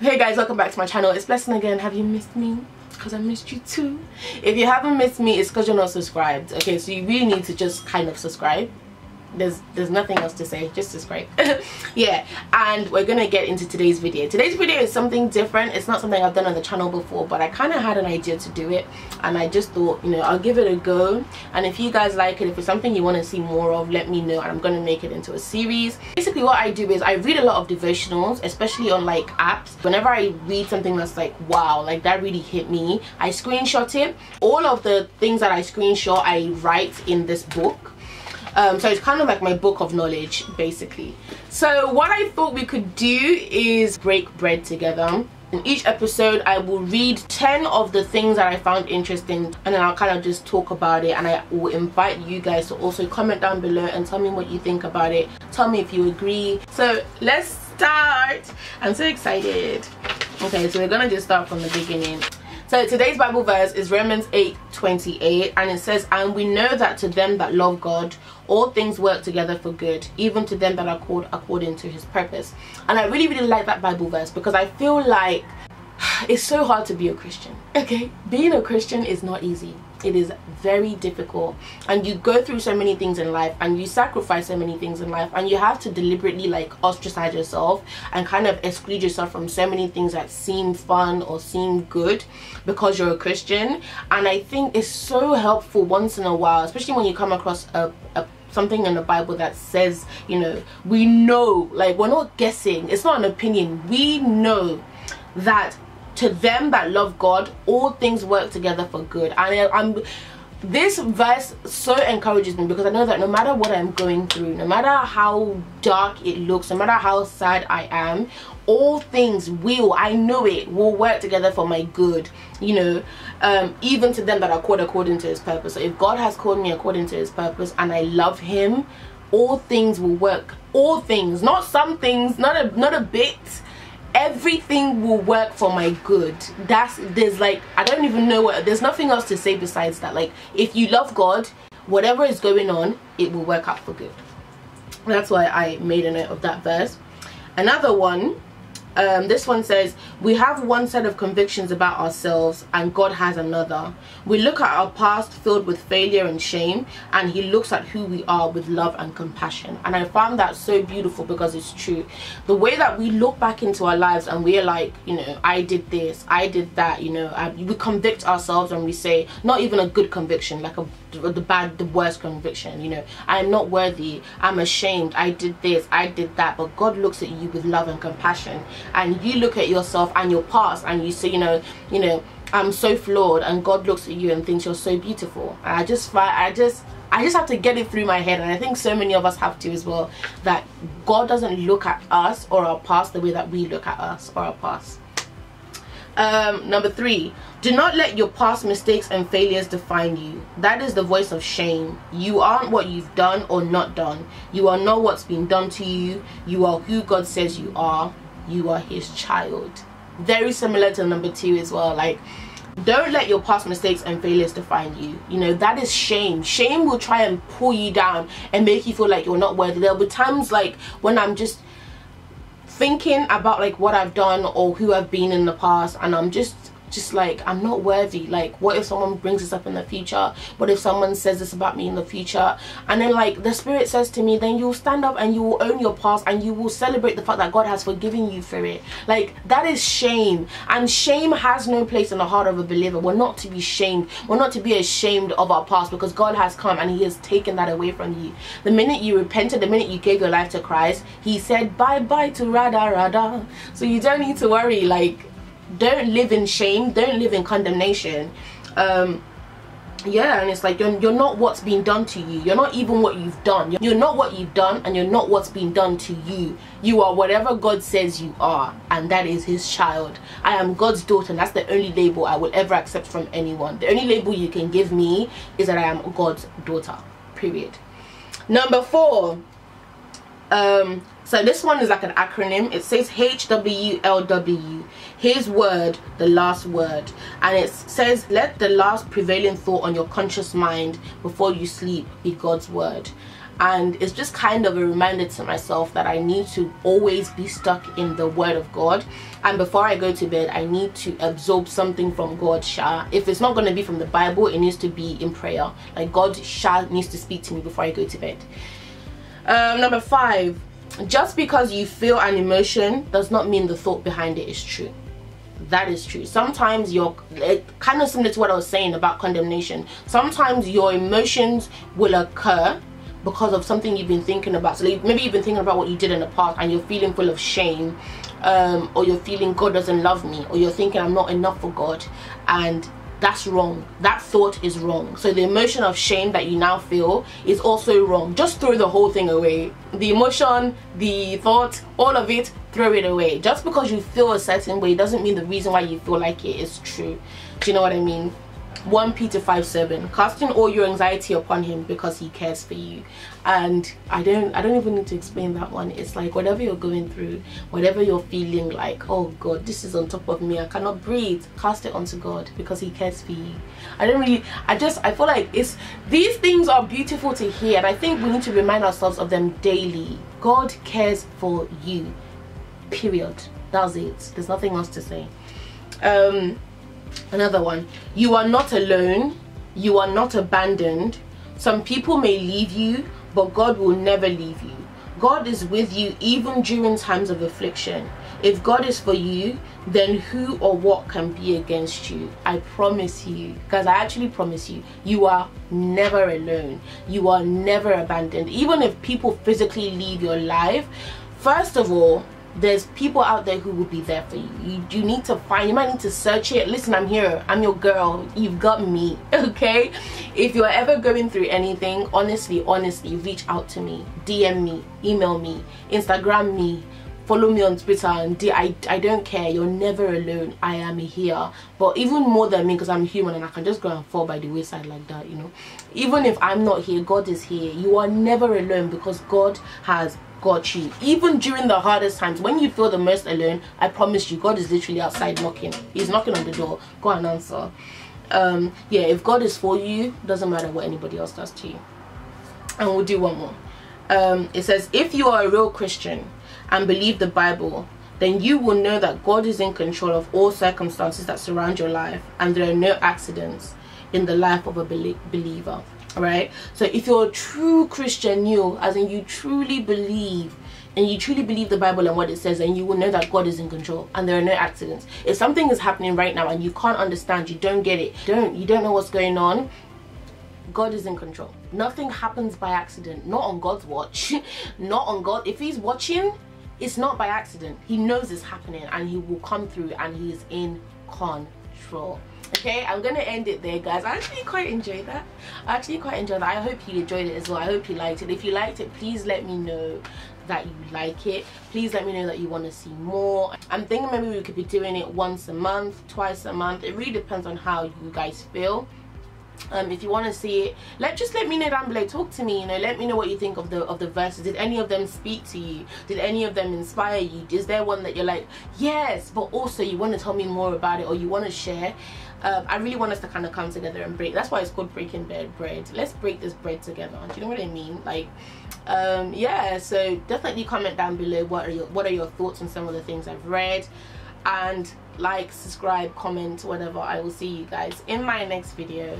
Hey guys, welcome back to my channel. It's Blessing again. Have you missed me? Because I missed you too. If you haven't missed me, it's because you're not subscribed. Okay, so you really need to just kind of subscribe. There's nothing else to say, just subscribe. Yeah, and we're gonna get into today's video. Today's video is something different. It's not something I've done on the channel before, but I kind of had an idea to do it, and I just thought, you know, I'll give it a go. And if you guys like it, if it's something you want to see more of, let me know, and I'm gonna make it into a series. Basically what I do is I read a lot of devotionals, especially on like apps. Whenever I read something that's like, wow, like that really hit me, I screenshot it. All of the things that I screenshot, I write in this book. So it's kind of like my book of knowledge, basically. So what I thought we could do is break bread together. In each episode, I will read 10 of the things that I found interesting, and then I'll kind of just talk about it, and I will invite you guys to also comment down below and tell me what you think about it. Tell me if you agree. So let's start. I'm so excited. Okay, so we're gonna just start from the beginning. So today's Bible verse is Romans 8:28, and it says, "And we know that to them that love God, all things work together for good, even to them that are called according to his purpose." And I really like that Bible verse, because I feel like it's so hard to be a Christian. Okay, being a Christian is not easy. It is very difficult, and you go through so many things in life, and you sacrifice so many things in life, and you have to deliberately like ostracize yourself and kind of exclude yourself from so many things that seem fun or seem good because you're a Christian. And I think it's so helpful once in a while, especially when you come across something in the Bible that says, you know, we know, like, we're not guessing, it's not an opinion, we know that to them that love God, all things work together for good. And this verse so encourages me, because I know that no matter what I'm going through, no matter how dark it looks, no matter how sad I am, all things will, I know it, will work together for my good, you know, even to them that are called according to his purpose. So if God has called me according to his purpose and I love him, all things will work. All things, not some things, not a bit. Everything will work for my good. There's like, I don't even know what, there's nothing else to say besides that. Like, if you love God, whatever is going on, it will work out for good. That's why I made a note of that verse. Another one, this one says, "We have one set of convictions about ourselves, and God has another. We look at our past filled with failure and shame, and he looks at who we are with love and compassion." And I found that so beautiful, because it's true. The way that we look back into our lives and we're like, you know, I did this, I did that, you know, we convict ourselves, and we say, not even a good conviction, like the worst conviction, you know, I'm not worthy, I'm ashamed, I did this, I did that. But God looks at you with love and compassion, and you look at yourself and your past and you say, you know, I'm so flawed, and God looks at you and thinks you're so beautiful. And I just have to get it through my head, and I think so many of us have to as well, that God doesn't look at us or our past the way that we look at us or our past. Number 3, do not let your past mistakes and failures define you. That is the voice of shame. You aren't what you've done or not done. You are not what's been done to you. You are who God says you are. You are his child. Very similar to number 2 as well. Like, don't let your past mistakes and failures define you. You know, that is shame. Shame will try and pull you down and make you feel like you're not worthy. There'll be times like when I'm just thinking about like what I've done or who I've been in the past, and I'm just like, I'm not worthy. Like, what if someone brings this up in the future? What if someone says this about me in the future? And then like the Spirit says to me, then you'll stand up and you will own your past, and you will celebrate the fact that God has forgiven you for it. Like, that is shame, and shame has no place in the heart of a believer. We're not to be shamed. We're not to be ashamed of our past, because God has come and he has taken that away from you. The minute you repented, the minute you gave your life to Christ, he said bye bye to rada. So you don't need to worry. Like, don't live in shame, don't live in condemnation. Yeah, and it's like you're not what's been done to you. You're not even what you've done. You're not what you've done, and you're not what's been done to you. You are whatever God says you are, and that is his child. I am God's daughter, and that's the only label I will ever accept from anyone. The only label you can give me is that I am God's daughter, period. Number 4, so this one is like an acronym. It says HWLW, his word, the last word. And it says, let the last prevailing thought on your conscious mind before you sleep be God's word. and it's just kind of a reminder to myself that I need to always be stuck in the word of God, and before I go to bed I need to absorb something from God. If it's not going to be from the Bible, it needs to be in prayer. Like God needs to speak to me before I go to bed. Number 5, just because you feel an emotion does not mean the thought behind it is true. That is true. Sometimes you're kind of similar to what I was saying about condemnation. Sometimes your emotions will occur because of something you've been thinking about. So maybe you've been thinking about what you did in the past and you're feeling full of shame, or you're feeling God doesn't love me, or you're thinking I'm not enough for God, and that's wrong. That thought is wrong. So the emotion of shame that you now feel is also wrong. Just throw the whole thing away. The emotion, the thought, all of it, throw it away. Just because you feel a certain way doesn't mean the reason why you feel like it is true. Do you know what I mean? 1 Peter 5:7, casting all your anxiety upon him because he cares for you. And I don't even need to explain that one. It's like whatever you're going through, whatever you're feeling like, oh God, this is on top of me, I cannot breathe, cast it onto God because he cares for you. I feel like these things are beautiful to hear, and I think we need to remind ourselves of them daily. God cares for you, period. That's it. There's nothing else to say. Another one, you are not alone, you are not abandoned. Some people may leave you, but God will never leave you. God is with you even during times of affliction. If God is for you, then who or what can be against you? I promise you, guys, I actually promise you, you are never alone. You are never abandoned. Even if people physically leave your life, first of all, there's people out there who will be there for you. You need to find, you might need to search it. Listen, I'm here, I'm your girl, you've got me, okay? If you're ever going through anything, honestly reach out to me, DM me, email me, Instagram me, follow me on Twitter, and I don't care. You're never alone. I am here. But even more than me, because I'm human and I can just go and fall by the wayside like that, you know. Even if I'm not here, God is here. You are never alone because God has got you. Even during the hardest times, when you feel the most alone, I promise you, God is literally outside knocking. He's knocking on the door. Go and answer. Yeah, if God is for you, doesn't matter what anybody else does to you. And we'll do one more. It says, if you are a real Christian and believe the Bible, then you will know that God is in control of all circumstances that surround your life, and there are no accidents in the life of a believer. Right? So if you're a true Christian, as in you truly believe, and you truly believe the Bible and what it says, and you will know that God is in control and there are no accidents. If something is happening right now and you can't understand, you don't get it, you don't know what's going on, God is in control. Nothing happens by accident, not on God's watch. Not on God. If he's watching, it's not by accident. He knows it's happening and he will come through, and he is in control. Okay, I'm gonna end it there, guys. I actually quite enjoyed that. I hope you enjoyed it as well. I hope you liked it. If you liked it, please let me know that you like it. Please let me know that you want to see more. I'm thinking maybe we could be doing it once a month, twice a month. It really depends on how you guys feel. If you want to see it, just let me know down below. Talk to me, let me know what you think of the verses. Did any of them speak to you? Did any of them inspire you? Is there one that you're like, yes, but also you want to tell me more about it, or you want to share? I really want us to kind of come together and break. That's why it's called breaking bread. Let's break this bread together. Do you know what I mean? Like, yeah, so definitely comment down below what are your thoughts on some of the things I've read, and like, subscribe, comment, whatever. I will see you guys in my next video.